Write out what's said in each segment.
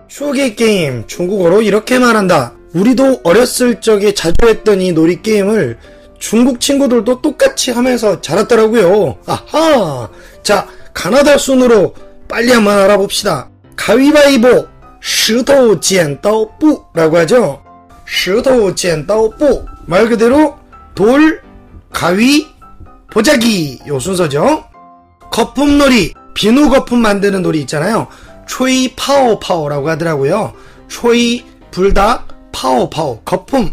추억의 게임, 중국어로 이렇게 말한다. 우리도 어렸을 적에 자주 했던 이 놀이게임을 중국 친구들도 똑같이 하면서 자랐더라고요. 아하! 자, 가나다 순으로 빨리 한번 알아봅시다. 가위바위보, 石头剪刀布라고 하죠. 石头剪刀布, 말 그대로 돌, 가위, 보자기 요 순서죠. 거품놀이, 비누 거품 만드는 놀이 있잖아요. 초이 파오파오라고 하더라고요. 초이, 불닭, 파오파오, 거품.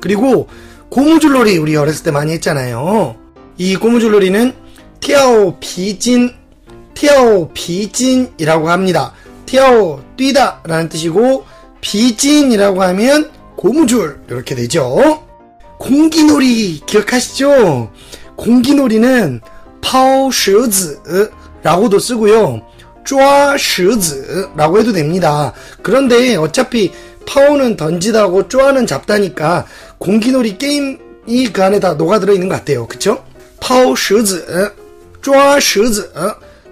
그리고 고무줄놀이 우리 어렸을 때 많이 했잖아요. 이 고무줄놀이는 티아오 비진, 티아오 비진이라고 합니다. 티아오 뛰다 라는 뜻이고 비진이라고 하면 고무줄 이렇게 되죠. 공기놀이 기억하시죠? 공기놀이는 파오시즈 라고도 쓰고요. 쪼아시즈 라고 해도 됩니다. 그런데 어차피 파오는 던지다고 쪼아는 잡다니까 공기놀이 게임이 그 안에 다 녹아들어 있는 것 같아요. 그쵸? 파오시즈, 쪼아시즈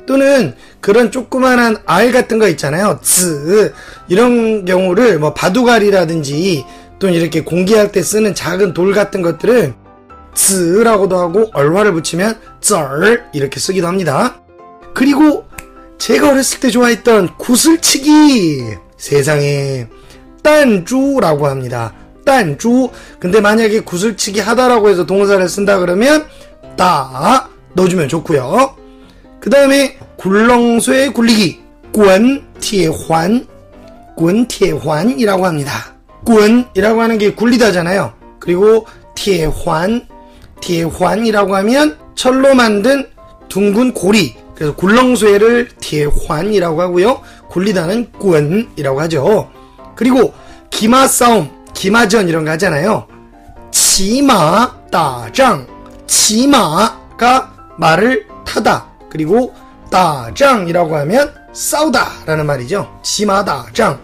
또는 그런 조그만한 알 같은 거 있잖아요. 즈 이런 경우를 뭐 바둑알이라든지 또는 이렇게 공기할 때 쓰는 작은 돌 같은 것들을 즈라고도 하고 얼화를 붙이면 쩔 이렇게 쓰기도 합니다. 그리고 제가 어렸을 때 좋아했던 구슬치기, 세상에 딴주라고 합니다. 딴주. 근데 만약에 구슬치기 하다라고 해서 동사를 쓴다 그러면 따 넣어주면 좋고요. 그 다음에 굴렁쇠 굴리기, 꾼티환, 꾼티환이라고 합니다. 꾼이라고 하는 게 굴리다잖아요. 그리고 티환이라고 하면 철로 만든 둥근 고리, 그래서 굴렁쇠를 티환이라고 하고요. 굴리다는 꾼이라고 하죠. 그리고 기마 싸움, 기마전 이런 거 하잖아요. 치마 따장, 치마가 말을 타다. 그리고 따장이라고 하면 싸우다 라는 말이죠. 치마 따장.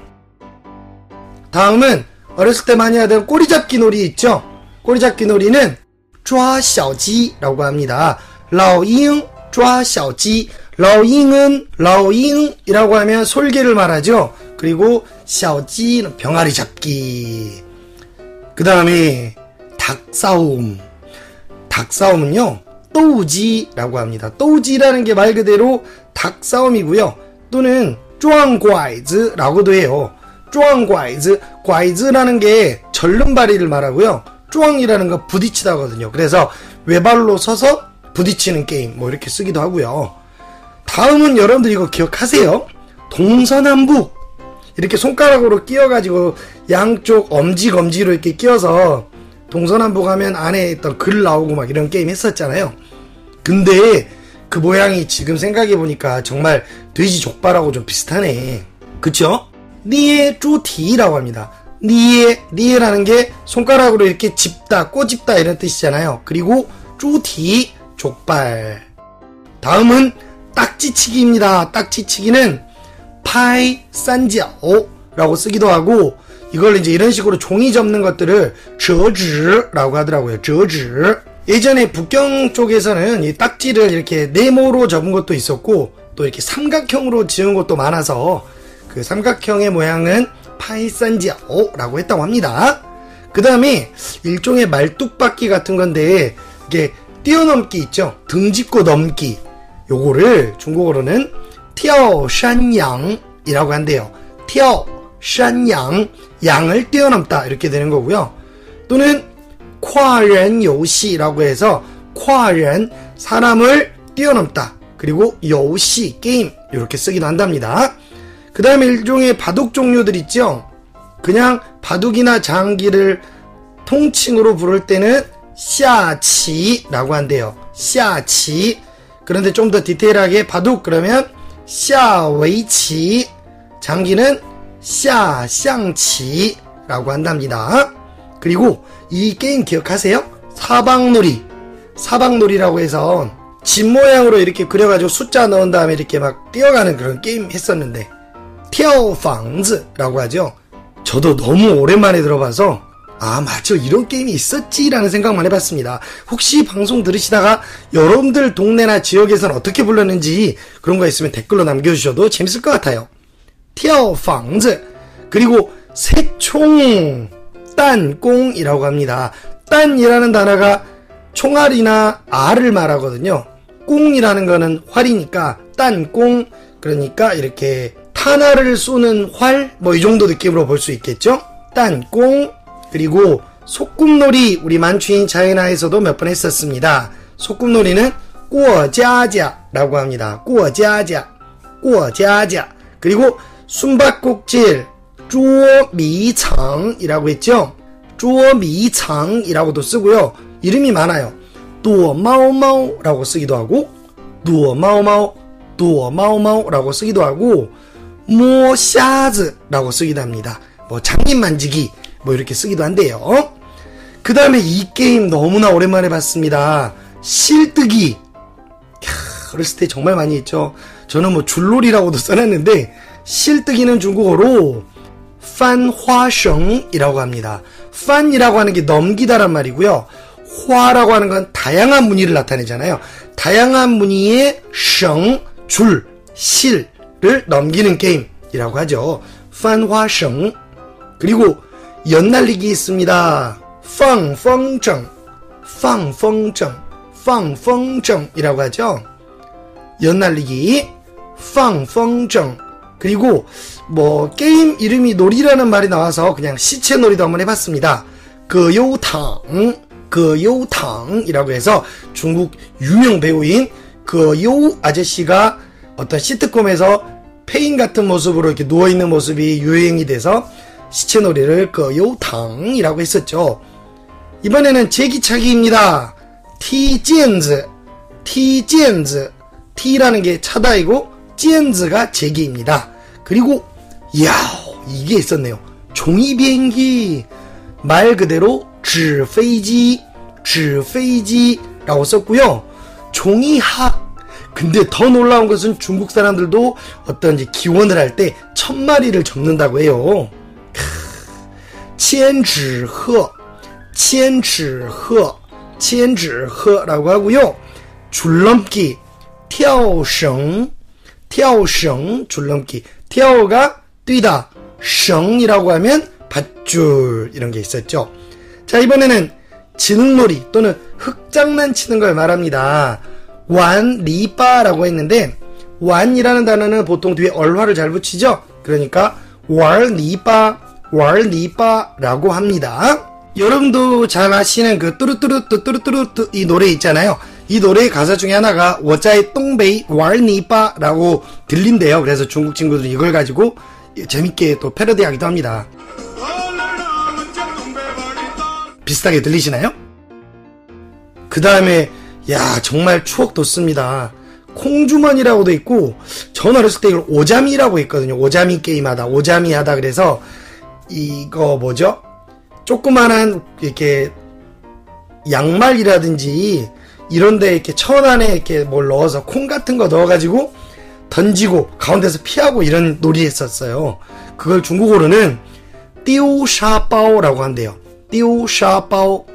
다음은 어렸을 때 많이 하던 꼬리잡기 놀이 있죠. 꼬리잡기 놀이는抓小鸡라고 합니다. 老鹰抓小鸡. 老鹰은 老鹰이라고 하면 솔개를 말하죠. 그리고 小鸡는 병아리 잡기. 그 다음에 닭싸움. 닭싸움은요, 또우지라고 합니다. 또우지라는 게 말 그대로 닭싸움이고요. 또는 쭈앙과이즈라고도 해요. 쭈앙과이즈, 과이즈라는 게 절름발이를 말하고요. 쭈앙이라는 거 부딪히다거든요. 그래서 외발로 서서 부딪히는 게임 뭐 이렇게 쓰기도 하고요. 다음은 여러분들 이거 기억하세요? 동서남북. 이렇게 손가락으로 끼워가지고 양쪽 엄지로 이렇게 끼워서 동서남북 하면 안에 있던 글 나오고 막 이런 게임 했었잖아요. 근데 그 모양이 지금 생각해보니까 정말 돼지 족발하고 좀 비슷하네. 그쵸? 리에 쭈티라고 합니다. 리에라는 게 손가락으로 이렇게 짚다, 꼬집다 이런 뜻이잖아요. 그리고 쭈티, 족발. 다음은 딱지치기입니다. 딱지치기는 파이 산지아오라고 쓰기도 하고, 이걸 이제 이런 식으로 종이 접는 것들을 저즈라고 하더라고요. 저즈. 예전에 북경 쪽에서는 이 딱지를 이렇게 네모로 접은 것도 있었고, 또 이렇게 삼각형으로 지은 것도 많아서 그 삼각형의 모양은 파이산지아오라고 했다고 합니다. 그 다음에 일종의 말뚝박기 같은 건데, 이게 뛰어넘기 있죠. 등 짚고 넘기. 요거를 중국어로는 티아오산양이라고 한대요. 티아오산양, 양을 뛰어넘다 이렇게 되는 거고요. 또는 콰ren游戏라고 해서 콰ren, 사람을 뛰어넘다. 그리고游戏, 게임 이렇게 쓰기도 한답니다. 그 다음에 일종의 바둑 종류들 있죠. 그냥 바둑이나 장기를 통칭으로 부를 때는 샤치라고 한대요. 샤치. 그런데 좀 더 디테일하게 바둑 그러면 샤웨이치, 장기는 샤샹치라고 한답니다. 그리고 이 게임 기억하세요? 사방놀이. 사방놀이라고 해서 집 모양으로 이렇게 그려가지고 숫자 넣은 다음에 이렇게 막 뛰어가는 그런 게임 했었는데, 티아오방즈라고 하죠. 저도 너무 오랜만에 들어봐서 아 맞아 이런 게임이 있었지라는 생각만 해봤습니다. 혹시 방송 들으시다가 여러분들 동네나 지역에서는 어떻게 불렀는지 그런 거 있으면 댓글로 남겨주셔도 재밌을 것 같아요. 跳房子. 그리고 새총, 딴꽁이라고 합니다. 딴이라는 단어가 총알이나 알을 말하거든요. 꽁이라는 거는 활이니까 딴꽁, 그러니까 이렇게 탄알을 쏘는 활, 뭐 이 정도 느낌으로 볼 수 있겠죠. 딴꽁. 그리고 소꿉놀이, 우리 만취인 차이나에서도 몇 번 했었습니다. 소꿉놀이는 꼬자자라고 합니다. 꼬자자, 꼬자자. 그리고 숨바꼭질, 쪼미창이라고 했죠. 쪼미창이라고도 쓰고요. 이름이 많아요. 뚜어마오마오라고 쓰기도 하고, 뚜어마오마오, 뚜어마오마오라고 쓰기도 하고, 모샤즈라고 쓰기도 합니다. 뭐 장님 만지기 뭐 이렇게 쓰기도 한대요. 그 다음에 이 게임 너무나 오랜만에 봤습니다. 실뜨기. 어렸을 때 정말 많이 했죠. 저는 뭐 줄놀이라고도 써놨는데 실뜨기는 중국어로 판화성이라고 합니다. 판이라고 하는 게 넘기다란 말이고요. 화라고 하는 건 다양한 무늬를 나타내잖아요. 다양한 무늬의 성, 줄, 실을 넘기는 게임이라고 하죠. 판화성. 그리고 연날리기 있습니다. 펑펑정, 펑펑정, 펑펑정이라고 하죠. 연날리기, 펑펑정. 그리고 뭐 게임 이름이 놀이라는 말이 나와서 그냥 시체놀이도 한번 해봤습니다. 거요탕이라고 해서 중국 유명 배우인 거요 아저씨가 어떤 시트콤에서 페인 같은 모습으로 이렇게 누워있는 모습이 유행이 돼서 시체놀이를 거요탕이라고 했었죠. 이번에는 제기차기입니다. 티젠즈, 티젠즈. T라는 게 차다이고 젠즈가 제기입니다. 그리고 이야, 이게 있었네요. 종이 비행기. 말 그대로 纸飞机, 纸飞机라고 썼고요. 종이학. 근데 더 놀라운 것은 중국 사람들도 어떤 이제 기원을 할 때 1000마리를 적는다고 해요. 千纸鹤, 千纸鹤, 千纸鹤라고 하고요. 줄넘기, 跳绳, 跳绳, 줄넘기. 跳가 뛰다, 绳이라고 하면 밧줄, 이런 게 있었죠. 자, 이번에는 지능놀이 또는 흙장난치는 걸 말합니다. 완리빠라고 했는데 완이라는 단어는 보통 뒤에 얼화를 잘 붙이죠. 그러니까 월리빠, 월리빠라고 합니다. 여러분도 잘 아시는 그 뚜루뚜루뚜 뚜루뚜루뚜 이 노래 있잖아요. 이 노래의 가사 중에 하나가 我在东北玩泥巴라고 들린대요. 그래서 중국 친구들은 이걸 가지고 재밌게 또 패러디하기도 합니다. 비슷하게 들리시나요? 그 다음에 야, 정말 추억 돋습니다. 콩주머니라고도 있고, 전 어렸을 때 이걸 오자미라고 했거든요. 오자미 게임하다, 오자미 하다. 그래서 이거 뭐죠? 조그만한 이렇게 양말이라든지 이런데 이렇게 천 안에 이렇게 뭘 넣어서 콩 같은 거 넣어가지고 던지고 가운데서 피하고 이런 놀이 했었어요. 그걸 중국어로는 띠오샤바오라고 한대요. 띠오샤바오,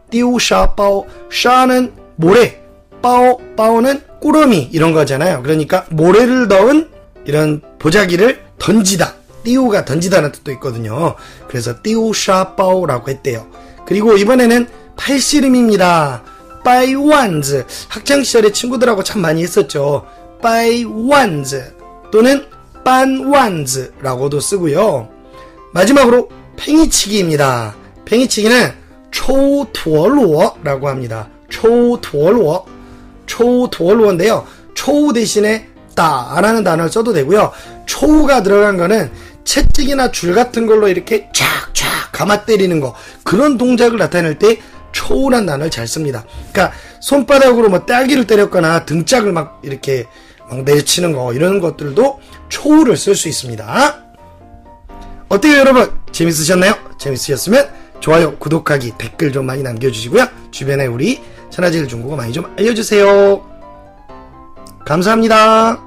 띠오샤바오. 샤는 모래, 빠오는 꾸러미 이런 거잖아요. 그러니까 모래를 넣은 이런 보자기를 던지다. 띠오가 던지다는 뜻도 있거든요. 그래서 띠오샤바오라고 했대요. 그리고 이번에는 팔씨름입니다. 빠이완즈. 학창시절에 친구들하고 참 많이 했었죠. 빠이완즈 또는 빤완즈라고도 쓰고요. 마지막으로 팽이치기입니다. 팽이치기는 초토로라고 합니다. 초토로, 초토로인데요. 초 대신에 따라는 단어를 써도 되고요. 초가 들어간 거는 채찍이나 줄 같은 걸로 이렇게 쫙쫙 감아 때리는 거, 그런 동작을 나타낼 때 초라는 단어를 잘 씁니다. 그러니까 손바닥으로 뭐 딸기를 때렸거나 등짝을 막 이렇게 막 내치는 거, 이런 것들도 초를 쓸 수 있습니다. 어때요, 여러분? 재밌으셨나요? 재밌으셨으면 좋아요, 구독하기, 댓글 좀 많이 남겨주시고요. 주변에 우리 천하제일 중국어 많이 좀 알려주세요. 감사합니다.